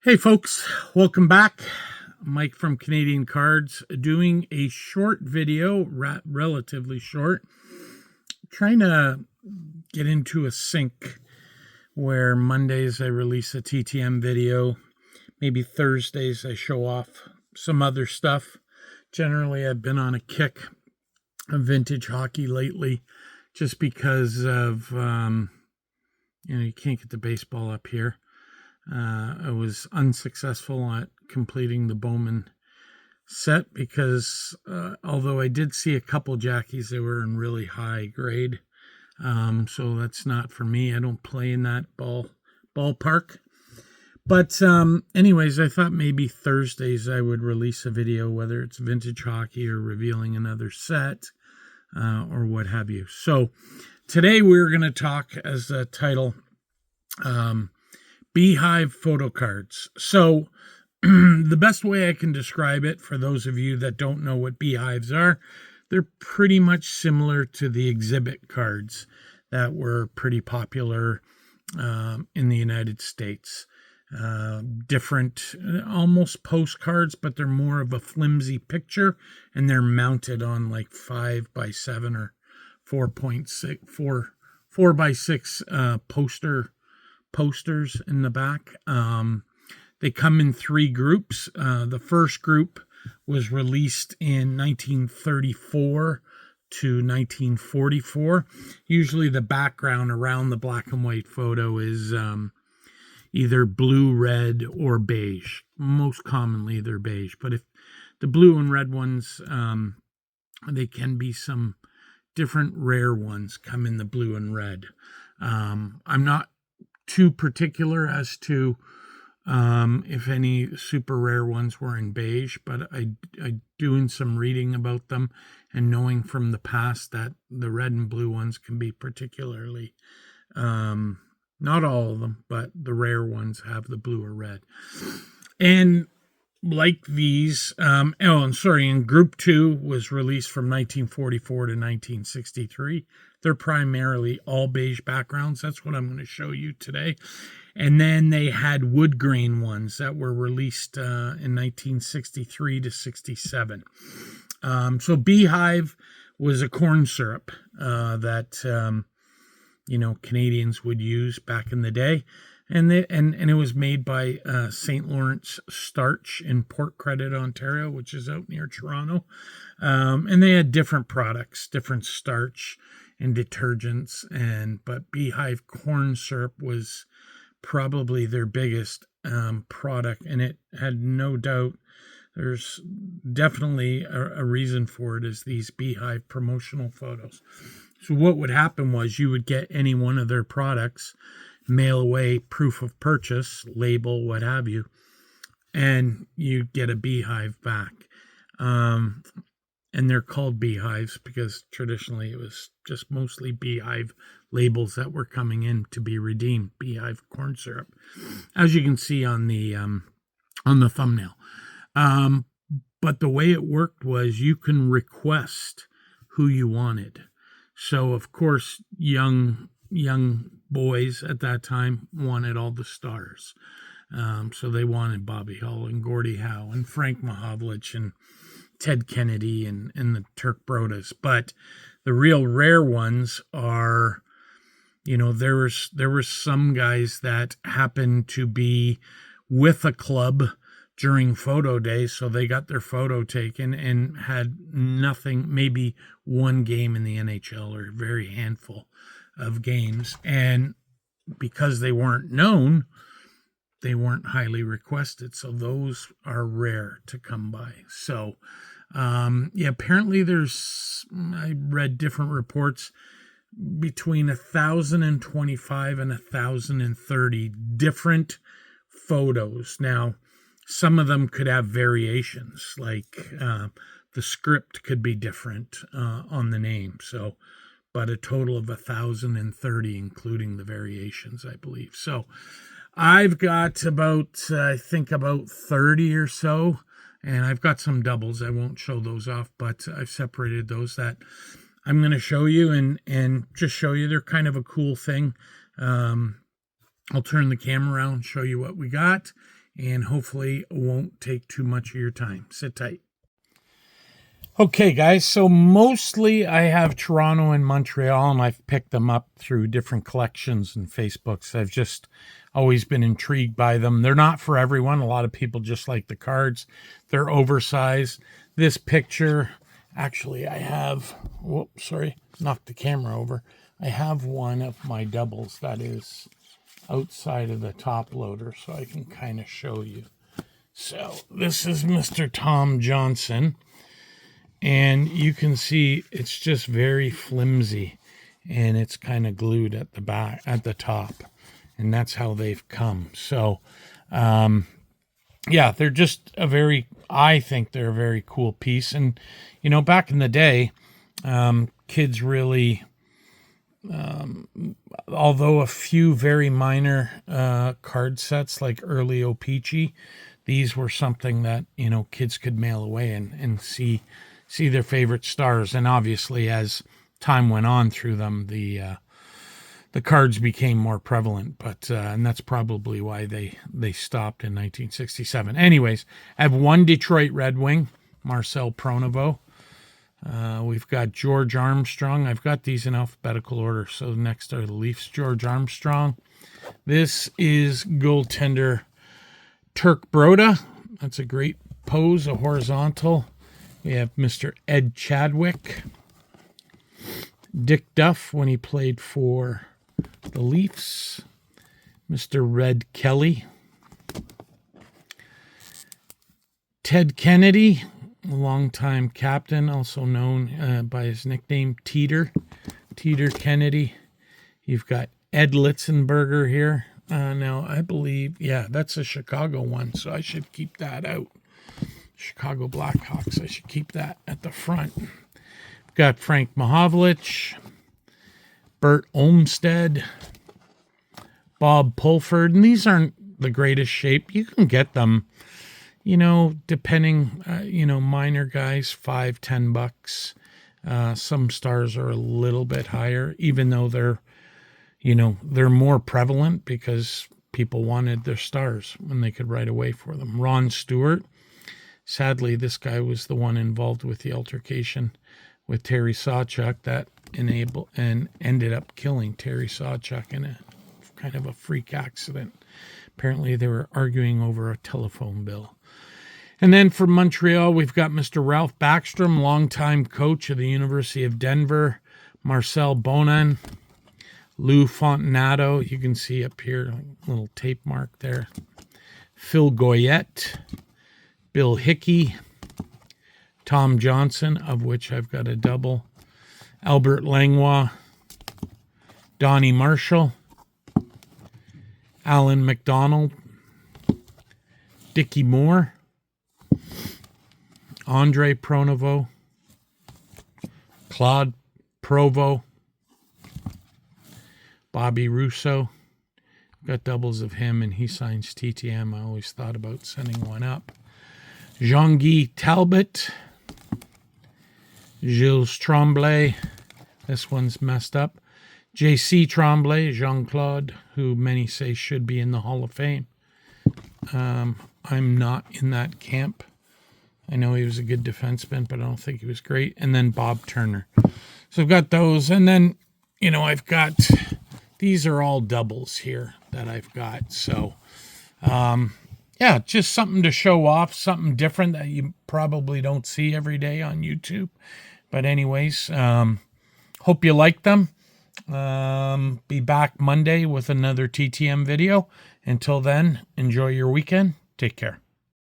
Hey folks, welcome back. Mike from Canadian Cards doing a short video, relatively short, trying to get into a sync where Mondays I release a TTM video, maybe Thursdays I show off some other stuff. Generally, I've been on a kick of vintage hockey lately just because of, you can't get the baseball up here. I was unsuccessful at completing the Bowman set because although I did see a couple jackies, they were in really high grade. So that's not for me. I don't play in that ballpark. But anyways, I thought maybe Thursdays I would release a video, whether it's vintage hockey or revealing another set or what have you. So today we're going to talk, as a title, Beehive photo cards. So the best way I can describe it, for those of you that don't know what beehives are, they're pretty much similar to the exhibit cards that were pretty popular in the United States. Different, almost postcards, but they're more of a flimsy picture, and they're mounted on like 5x7 or 4.6, 4x6 posters in the back. They come in three groups. The first group was released in 1934 to 1944. Usually the background around the black and white photo is either blue, red, or beige. Most commonly they're beige, but if the blue and red ones, they can be some different rare ones come in the blue and red. I'm not too particular as to if any super rare ones were in beige, but I doing some reading about them and knowing from the past that the red and blue ones can be particularly, not all of them, but the rare ones have the blue or red. And like these, and group 2 was released from 1944 to 1963. They're primarily all beige backgrounds. That's what I'm going to show you today. And then they had wood grain ones that were released in 1963 to 67. So Beehive was a corn syrup that, Canadians would use back in the day. And it was made by St. Lawrence Starch in Port Credit, Ontario, which is out near Toronto. And they had different products, different starch and detergents, but Beehive corn syrup was probably their biggest product, and it had no doubt. There's definitely a reason for it, is these Beehive promotional photos. So what would happen was you would get any one of their products, mail away proof of purchase, label, what have you, and you get a beehive back. And they're called beehives because traditionally it was just mostly beehive labels that were coming in to be redeemed. Beehive corn syrup, as you can see on the thumbnail. But the way it worked was you can request who you wanted. So of course, young boys at that time wanted all the stars. So they wanted Bobby Hull and Gordie Howe and Frank Mahovlich and Ted Kennedy and the Turk Brodas. But the real rare ones are, there were some guys that happened to be with a club during photo day, so they got their photo taken and had nothing, maybe one game in the N.H.L. or a very handful of games. And because they weren't known, they weren't highly requested. So those are rare to come by. So, apparently I read different reports, between 1,025 and 1,030 different photos. Now, some of them could have variations, like the script could be different on the name. So, but a total of 1,030, including the variations, I believe. So I've got about 30 or so, and I've got some doubles. I won't show those off, but I've separated those that I'm going to show you and just show you. They're kind of a cool thing. I'll turn the camera around and show you what we got, and hopefully won't take too much of your time. Sit tight. Okay, guys, so mostly I have Toronto and Montreal, and I've picked them up through different collections and Facebooks. I've just always been intrigued by them. They're not for everyone. A lot of people just like the cards. They're oversized. This picture, actually, I have, whoops, sorry, knocked the camera over. I have one of my doubles that is outside of the top loader, so I can kind of show you. So this is Mr. Tom Johnson. And you can see it's just very flimsy, and it's kind of glued at the back, at the top, and that's how they've come. So, yeah, they're just I think they're a very cool piece. And, you know, back in the day, kids really, although a few very minor card sets like early O-Pee-Chee, these were something that, you know, kids could mail away and see their favorite stars. And obviously, as time went on through them, the cards became more prevalent. But and that's probably why they stopped in 1967. Anyways, I have one Detroit Red Wing, Marcel Pronovost. We've got George Armstrong. I've got these in alphabetical order. So next are the Leafs, George Armstrong. This is goaltender Turk Broda. That's a great pose, a horizontal. We have Mr. Ed Chadwick. Dick Duff when he played for the Leafs. Mr. Red Kelly. Ted Kennedy, a longtime captain, also known by his nickname Teeter. Teeter Kennedy. You've got Ed Litzenberger here. Now, I believe, yeah, that's a Chicago one, so I should keep that out. Chicago Blackhawks, I should keep that at the front. We've got Frank Mahovlich, Bert Olmsted, Bob Pulford, and these aren't the greatest shape. You can get them, you know, depending, you know, minor guys, $5-10. Some stars are a little bit higher, even though they're, you know, they're more prevalent because people wanted their stars when they could write away for them. Ron Stewart. Sadly, this guy was the one involved with the altercation with Terry Sawchuk that ended up killing Terry Sawchuk in a kind of a freak accident. Apparently, they were arguing over a telephone bill. And then for Montreal, we've got Mr. Ralph Backstrom, longtime coach of the University of Denver. Marcel Bonin, Lou Fontinato, you can see up here, a little tape mark there. Phil Goyette. Bill Hickey, Tom Johnson, of which I've got a double, Albert Langlois, Donnie Marshall, Alan McDonald, Dickie Moore, Andre Pronovost, Claude Provost, Bobby Russo. Got doubles of him, and he signs TTM. I always thought about sending one up. Jean-Guy Talbot, Gilles Tremblay, this one's messed up. J.C. Tremblay, Jean-Claude, who many say should be in the Hall of Fame. I'm not in that camp. I know he was a good defenseman, but I don't think he was great. And then Bob Turner. So I've got those. And then, you know, I've got, these are all doubles here that I've got. So, yeah, just something to show off, something different that you probably don't see every day on YouTube. But anyways, hope you like them. Be back Monday with another TTM video. Until then, enjoy your weekend. Take care.